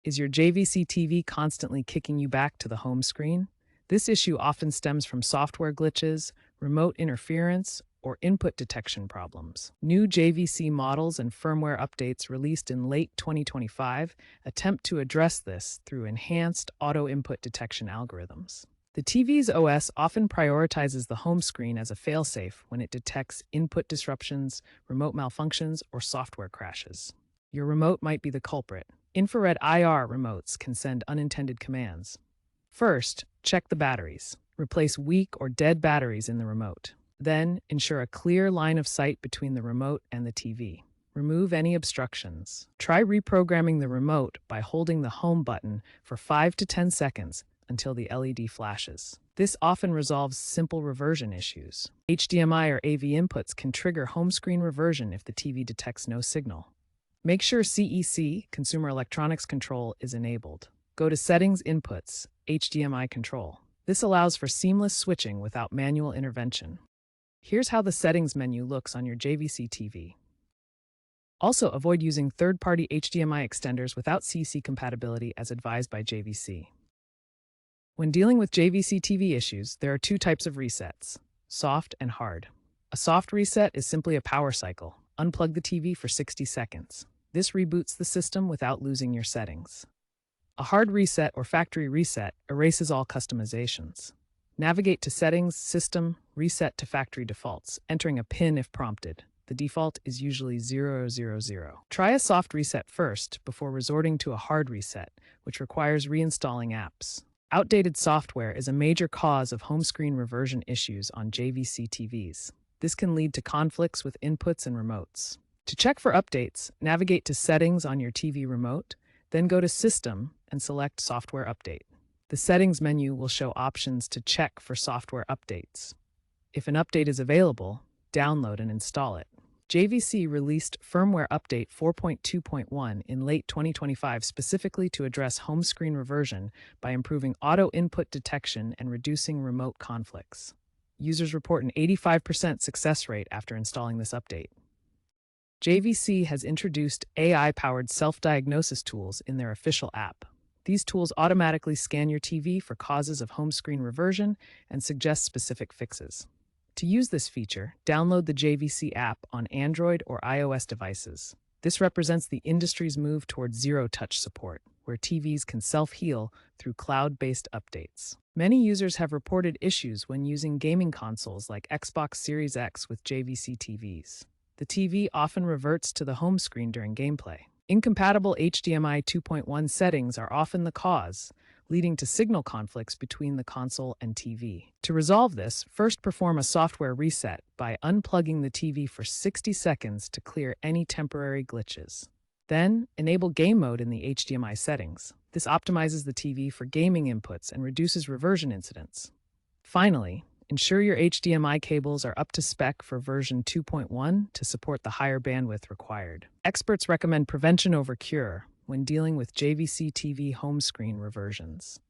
Is your JVC TV constantly kicking you back to the home screen? This issue often stems from software glitches, remote interference, or input detection problems. New JVC models and firmware updates released in late 2025 attempt to address this through enhanced auto input detection algorithms. The TV's OS often prioritizes the home screen as a failsafe when it detects input disruptions, remote malfunctions, or software crashes. Your remote might be the culprit. Infrared IR remotes can send unintended commands. First, check the batteries. Replace weak or dead batteries in the remote. Then, ensure a clear line of sight between the remote and the TV. Remove any obstructions. Try reprogramming the remote by holding the home button for 5 to 10 seconds until the LED flashes. This often resolves simple reversion issues. HDMI or AV inputs can trigger home screen reversion if the TV detects no signal. Make sure CEC, Consumer Electronics Control, is enabled. Go to Settings Inputs, HDMI Control. This allows for seamless switching without manual intervention. Here's how the settings menu looks on your JVC TV. Also, avoid using third-party HDMI extenders without CC compatibility as advised by JVC. When dealing with JVC TV issues, there are two types of resets, soft and hard. A soft reset is simply a power cycle. Unplug the TV for 60 seconds. This reboots the system without losing your settings. A hard reset or factory reset erases all customizations. Navigate to Settings, System, Reset to Factory Defaults, entering a PIN if prompted. The default is usually 000. Try a soft reset first before resorting to a hard reset, which requires reinstalling apps. Outdated software is a major cause of home screen reversion issues on JVC TVs. This can lead to conflicts with inputs and remotes. To check for updates, navigate to Settings on your TV remote, then go to System and select Software Update. The Settings menu will show options to check for software updates. If an update is available, download and install it. JVC released Firmware Update 4.2.1 in late 2025 specifically to address home screen reversion by improving auto input detection and reducing remote conflicts. Users report an 85% success rate after installing this update. JVC has introduced AI-powered self-diagnosis tools in their official app. These tools automatically scan your TV for causes of home screen reversion and suggest specific fixes. To use this feature, download the JVC app on Android or iOS devices. This represents the industry's move towards zero-touch support, where TVs can self-heal through cloud-based updates. Many users have reported issues when using gaming consoles like Xbox Series X with JVC TVs. The TV often reverts to the home screen during gameplay. Incompatible HDMI 2.1 settings are often the cause, leading to signal conflicts between the console and TV. To resolve this, first perform a software reset by unplugging the TV for 60 seconds to clear any temporary glitches. Then, enable game mode in the HDMI settings. This optimizes the TV for gaming inputs and reduces reversion incidents. Finally, ensure your HDMI cables are up to spec for version 2.1 to support the higher bandwidth required. Experts recommend prevention over cure when dealing with JVC TV home screen reversions.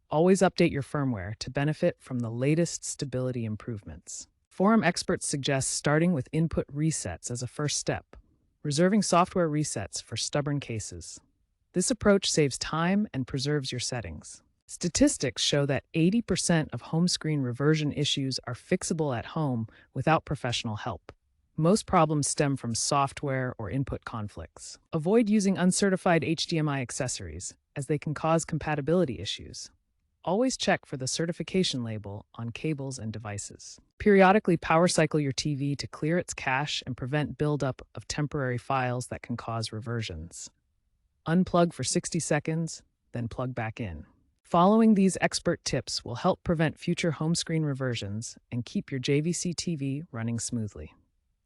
Always update your firmware to benefit from the latest stability improvements. Forum experts suggest starting with input resets as a first step, reserving software resets for stubborn cases. This approach saves time and preserves your settings. Statistics show that 80% of home screen reversion issues are fixable at home without professional help. Most problems stem from software or input conflicts. Avoid using uncertified HDMI accessories, as they can cause compatibility issues. Always check for the certification label on cables and devices. Periodically power cycle your TV to clear its cache and prevent buildup of temporary files that can cause reversions. Unplug for 60 seconds, then plug back in. Following these expert tips will help prevent future home screen reversions and keep your JVC TV running smoothly.